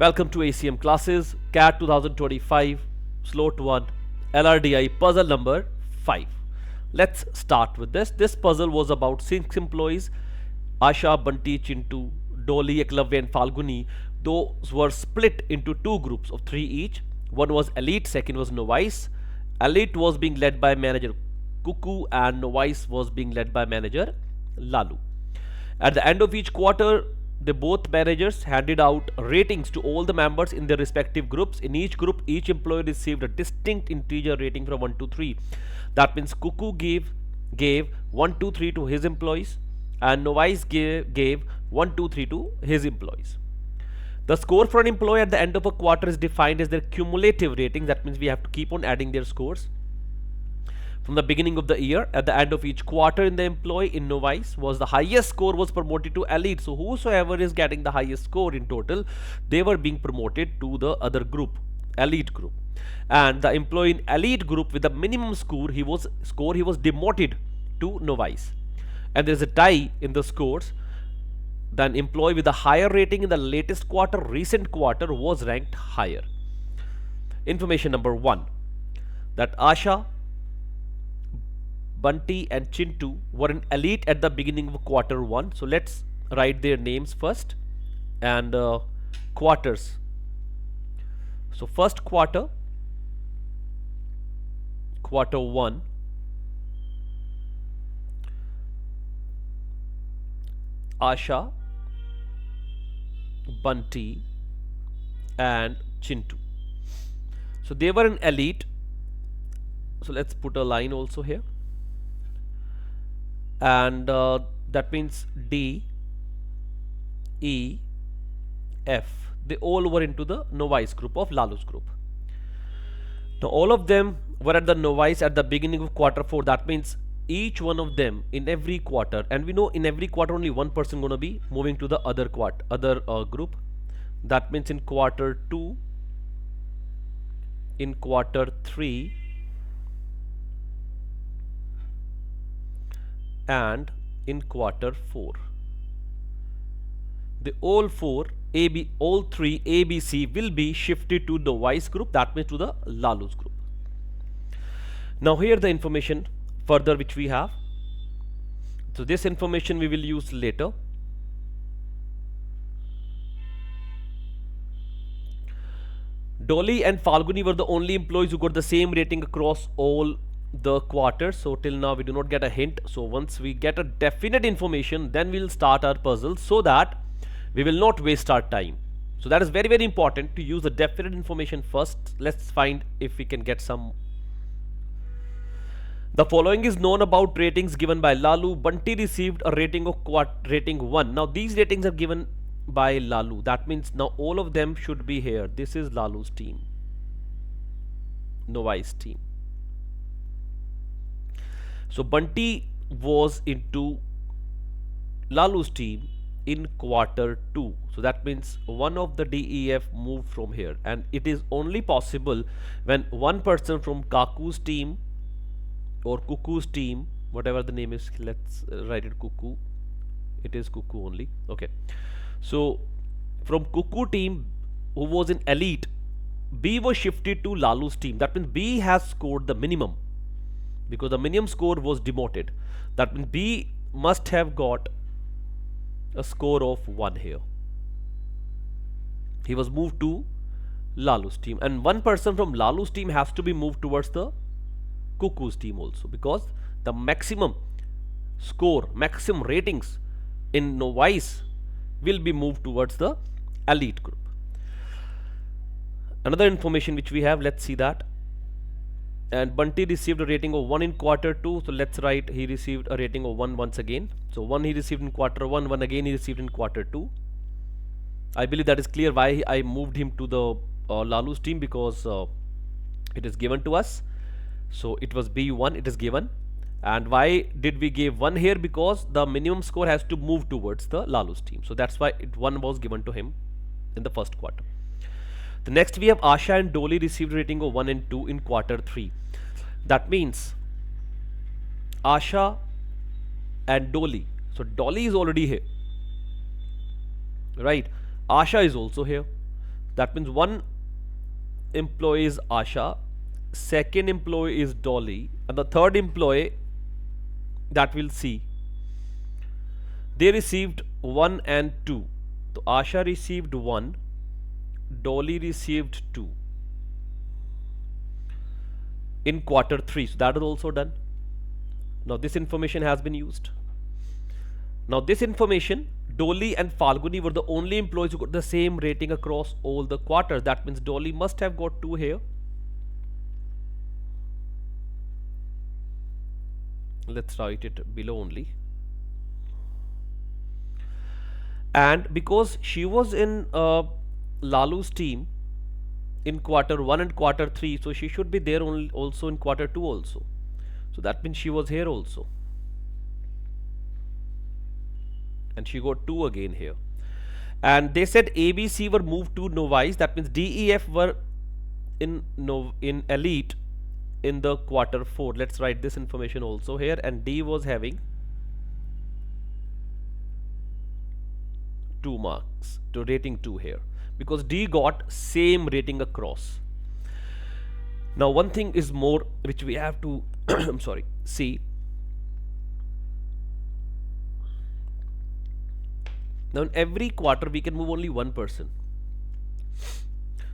Welcome to ACM classes, CAT 2025, Slot 1, LRDI puzzle number 5. Let's start with this. This puzzle was about 6 employees, Asha, Bunty, Chintu, Dolly, Eklavya and Falguni. Those were split into 2 groups of 3 each. One was elite, second was novice. Elite was being led by Manager Kuku and novice was being led by Manager Lalu. At the end of each quarter, the both managers handed out ratings to all the members in their respective groups. In each group, each employee received a distinct integer rating from 1 to 3. That means Kuku gave 1, 2, 3 to his employees, and Novice gave 1, 2, 3 to his employees. The score for an employee at the end of a quarter is defined as their cumulative rating. That means we have to keep on adding their scores from the beginning of the year. At the end of each quarter, in the employee in novice was the highest score was promoted to elite. So whosoever is getting the highest score in total, they were being promoted to the other group, elite group. And the employee in elite group with the minimum score, he was demoted to novice. And there is a tie in the scores. Then employee with a higher rating in the latest quarter, recent quarter, was ranked higher. Information number 1, that Asha, Bunty and Chintu were in elite at the beginning of quarter 1. So let's write their names first and quarters. So first quarter 1, Asha, Bunty and Chintu. So they were in elite. So let's put a line also here. And that means D, E, F. They all were into the novice group of Lalu's group. Now all of them were at the novice at the beginning of quarter 4. That means each one of them in every quarter, and we know in every quarter only one person gonna be moving to the other group. That means in quarter 2, in quarter 3, and in quarter 4, the all three ABC will be shifted to the novice group. That means to the Lalu's group. Now here the information further which we have. So this information we will use later. Dolly and Falguni were the only employees who got the same rating across all the quarters. So till now we do not get a hint. So once we get a definite information, then we'll start our puzzle so that we will not waste our time. So that is very, very important to use the definite information first. Let's find if we can get some. The following is known about ratings given by Lalu. Bunty received a rating of rating 1. Now these ratings are given by Lalu. That means now all of them should be here. This is Lalu's team, novice team. So Bunty was into Lalu's team in quarter 2. So that means one of the DEF moved from here, and it is only possible when one person from Kaku's team or Kuku's team, whatever the name is, let's write it Kuku. It is Kuku only. Okay. So from Kuku team, who was in elite, B was shifted to Lalu's team. That means B has scored the minimum, because the minimum score was demoted. That means B must have got a score of 1 here. He was moved to Lalu's team, and one person from Lalu's team has to be moved towards the Kuku's team also, because the maximum score, maximum ratings in novice will be moved towards the elite group. Another information which we have, let's see that. And Bunty received a rating of 1 in quarter 2. So let's write he received a rating of 1 once again. So 1 he received in quarter 1, 1 again he received in quarter 2. I believe that is clear why I moved him to the Lalu's team, because it is given to us. So it was B1, it is given. And why did we give 1 here? Because the minimum score has to move towards the Lalu's team. So that's why 1 was given to him in the first quarter. The next we have Asha and Dolly received rating of 1 and 2 in quarter 3. That means Asha and Dolly. So Dolly is already here, right? Asha is also here. That means one employee is Asha, second employee is Dolly, and the third employee that we'll see, they received 1 and 2. So Asha received 1, Dolly received 2 in quarter 3. So that is also done. Now this information has been used. Now this information, Dolly and Falguni were the only employees who got the same rating across all the quarters. That means Dolly must have got 2 here. Let's write it below only. And because she was in Lalu's team in quarter 1 and quarter 3, so she should be there only also in quarter 2 also. So that means she was here also. And she got 2 again here. And they said A, B, C were moved to Novice. That means D, E, F were in elite in the quarter 4. Let's write this information also here. And D was having 2 marks to rating 2 here, because D got same rating across. Now one thing is more which we have to I'm sorry, see. Now in every quarter we can move only one person.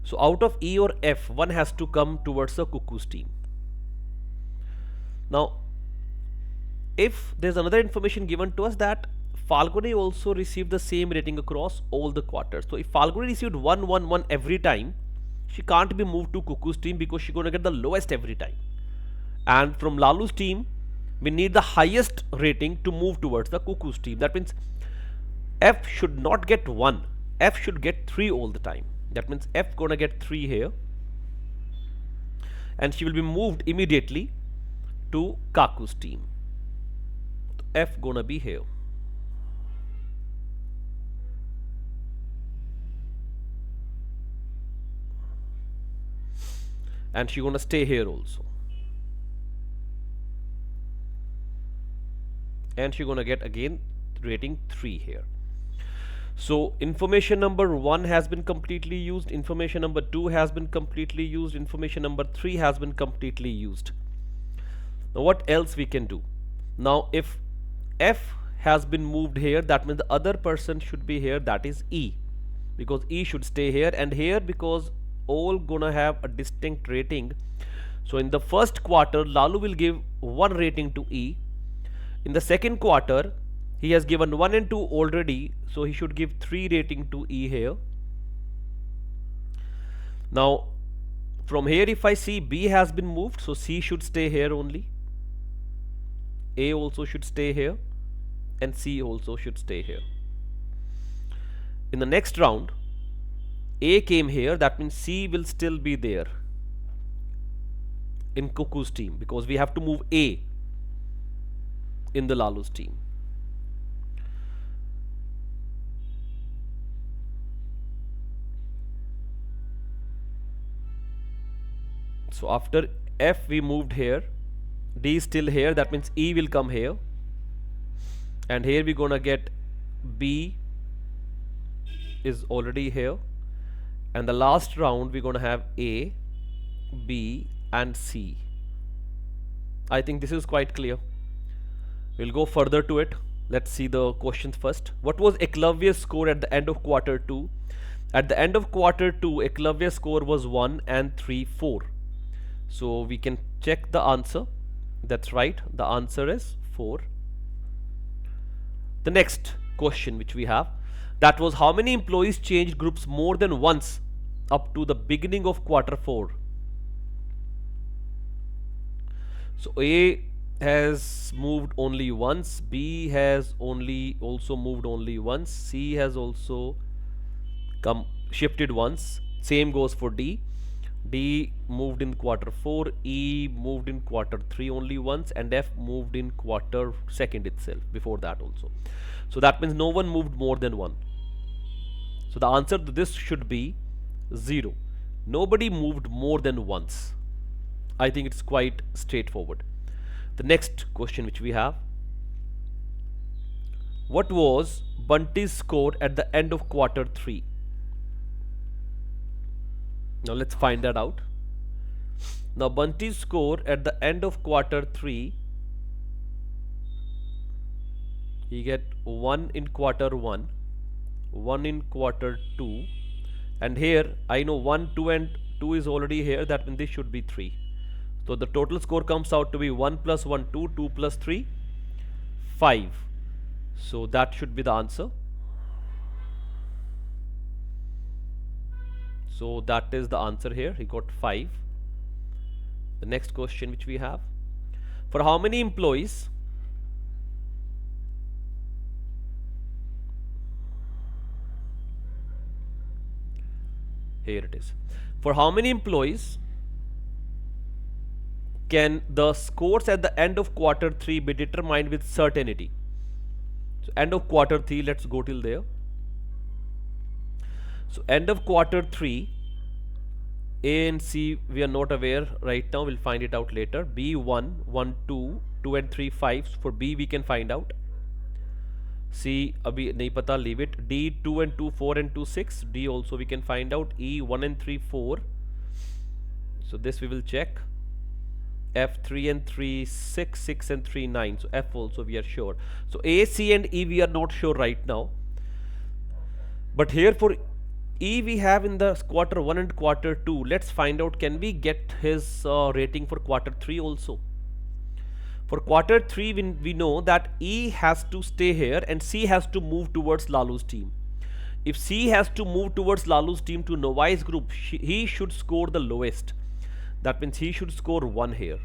So out of E or F, one has to come towards the Kuku's team. Now if there's another information given to us that Falguni also received the same rating across all the quarters. So if Falguni received 1, 1, 1 every time, she can't be moved to Kuku's team because she's going to get the lowest every time. And from Lalu's team, we need the highest rating to move towards the Kuku's team. That means F should not get 1. F should get 3 all the time. That means F gonna get 3 here. And she will be moved immediately to Kaku's team. F gonna be here. And she's gonna stay here also. And she's gonna get again rating 3 here. So information number 1 has been completely used, information number 2 has been completely used, information number 3 has been completely used. Now what else we can do? Now if F has been moved here, that means the other person should be here, that is E, because E should stay here, and here because all gonna have a distinct rating. So in the first quarter Lalu will give 1 rating to E. In the second quarter he has given 1 and 2 already, so he should give 3 rating to E here. Now from here if I see B has been moved, so C should stay here only, A also should stay here, and C also should stay here. In the next round A came here, that means C will still be there in Kuku's team, because we have to move A in the Lalu's team. So after F we moved here, D is still here, that means E will come here, and here we're gonna get B is already here, and the last round we're gonna have A, B and C. I think this is quite clear. We'll go further to it. Let's see the questions first. What was Eklavya's score at the end of quarter 2? At the end of quarter 2, Eklavya's score was 1 and 3, 4. So we can check the answer. That's right, the answer is 4. The next question which we have, that was how many employees changed groups more than once up to the beginning of quarter 4? So A has moved only once, B has also moved only once, C has also shifted once, same goes for D. D moved in quarter 4, E moved in quarter 3 only once, and F moved in quarter 2nd itself, before that also. So that means no one moved more than 1. So the answer to this should be 0. Nobody moved more than once. I think it's quite straightforward. The next question which we have, what was Bunty's score at the end of quarter 3? Now let's find that out. Now Bunty's score at the end of quarter 3, he get 1 in quarter 1, 1 in quarter 2, and here I know 1, 2 and 2 is already here, that means this should be 3. So the total score comes out to be 1 plus 1, 2, 2 plus 3, 5. So that should be the answer. So that is the answer here. He got 5. The next question which we have. For how many employees here it is. For how many employees can the scores at the end of quarter 3 be determined with certainty? So end of quarter 3, let's go till there. So end of quarter 3, A and C we are not aware right now, we'll find it out later. B 1, 1, 2, 2 and 3, 5. For B we can find out. C abhi nahi pata, leave it. D 2 and 2, 4 and 2, 6. D also we can find out. E 1 and 3, 4. So this we will check. F 3 and 3, 6, 6 and 3, 9. So F also we are sure. So A, C and E we are not sure right now. But here for E we have in the quarter 1 and quarter 2. Let's find out, can we get his rating for quarter 3 also? For quarter 3 we know that E has to stay here and C has to move towards Lalu's team. If C has to move towards Lalu's team to Novice group, he should score the lowest. That means he should score 1 here.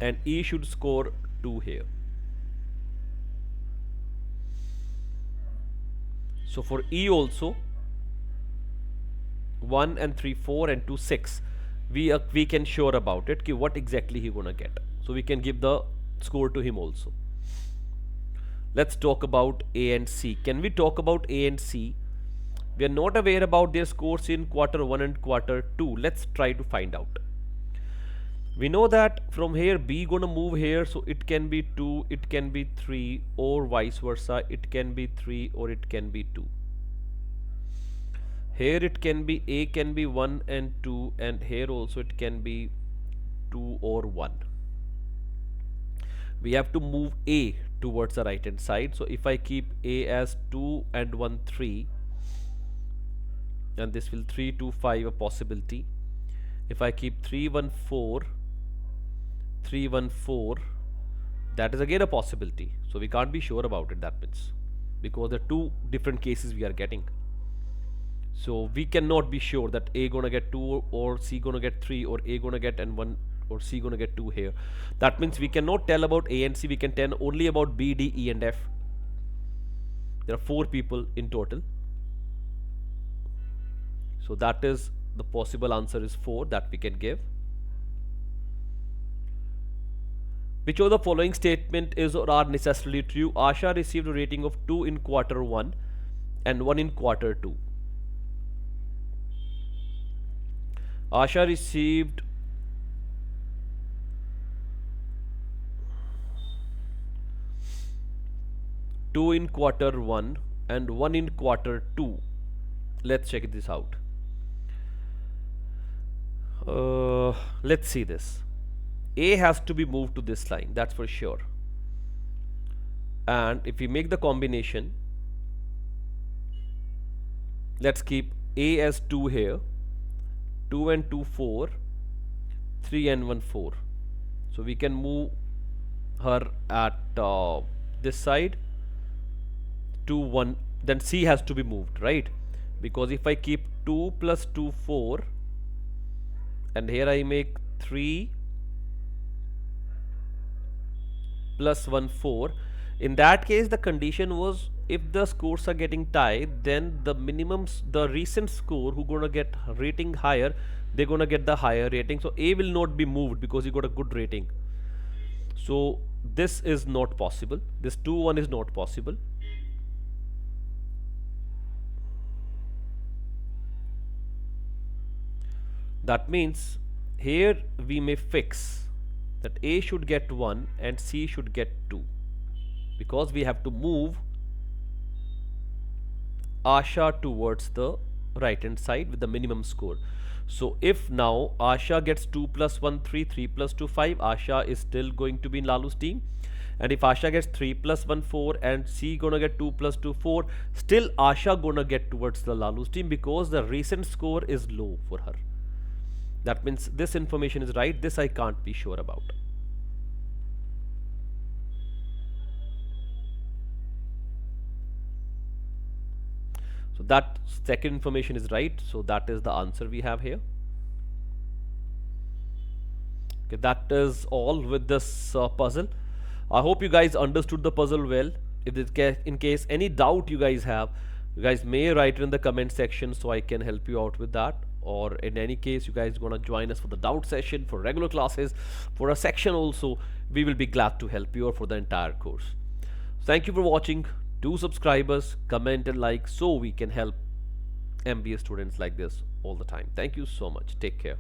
And E should score 2 here. So for E also 1 and 3, 4 and 2, 6. We can sure about it, ki what exactly he gonna get. So we can give the score to him also. Let's talk about A and C. Can we talk about A and C? We are not aware about their scores in quarter 1 and quarter 2. Let's try to find out. We know that from here B gonna move here, so it can be 2, it can be 3, or vice versa. It can be 3 or it can be 2. Here it can be A can be 1 and 2, and here also it can be 2 or 1. We have to move A towards the right hand side. So if I keep A as 2 and 1, 3, and this will 3, 2, 5 a possibility. If I keep 3, 1, 4, 3, 1, 4, that is again a possibility. So we can't be sure about it, that means, because there are 2 different cases we are getting. So we cannot be sure that A gonna get 2 or C gonna get 3 or A gonna get and 1 or C gonna get 2 here. That means we cannot tell about A and C, we can tell only about B, D, E and F. There are 4 people in total. So that is the possible answer is 4 that we can give. Which of the following statement is or are necessarily true? Asha received a rating of 2 in quarter 1 and 1 in quarter 2. Asha received two in quarter 1 and 1 in quarter 2. Let's check this out. Let's see this. A has to be moved to this line, that's for sure. And if we make the combination, let's keep A as 2 here, 2 and 2, 4, 3 and 1, 4. So we can move her at this side to 1, then C has to be moved, right? Because if I keep 2 plus 2, 4, and here I make 3 plus 1, 4. In that case, the condition was if the scores are getting tied, then the minimums, the recent score who gonna get rating higher, they're gonna get the higher rating. So A will not be moved because he got a good rating. So this is not possible. This 2, 1 is not possible. That means here we may fix that A should get 1 and C should get 2, because we have to move Asha towards the right hand side with the minimum score. So if now Asha gets 2 plus 1 3, 3 plus 2 5, Asha is still going to be in Lalu's team. And if Asha gets 3 plus 1 4 and C gonna get 2 plus 2 4, still Asha gonna get towards the Lalu's team because the recent score is low for her. That means this information is right, this I can't be sure about. So that second information is right, so that is the answer we have here. Okay, that is all with this puzzle. I hope you guys understood the puzzle well. If in case any doubt you guys have, you guys may write it in the comment section so I can help you out with that. Or in any case, you guys gonna join us for the doubt session, for regular classes, for a section also, we will be glad to help you, or for the entire course. Thank you for watching. Do subscribe us, comment and like so we can help MBA students like this all the time. Thank you so much. Take care.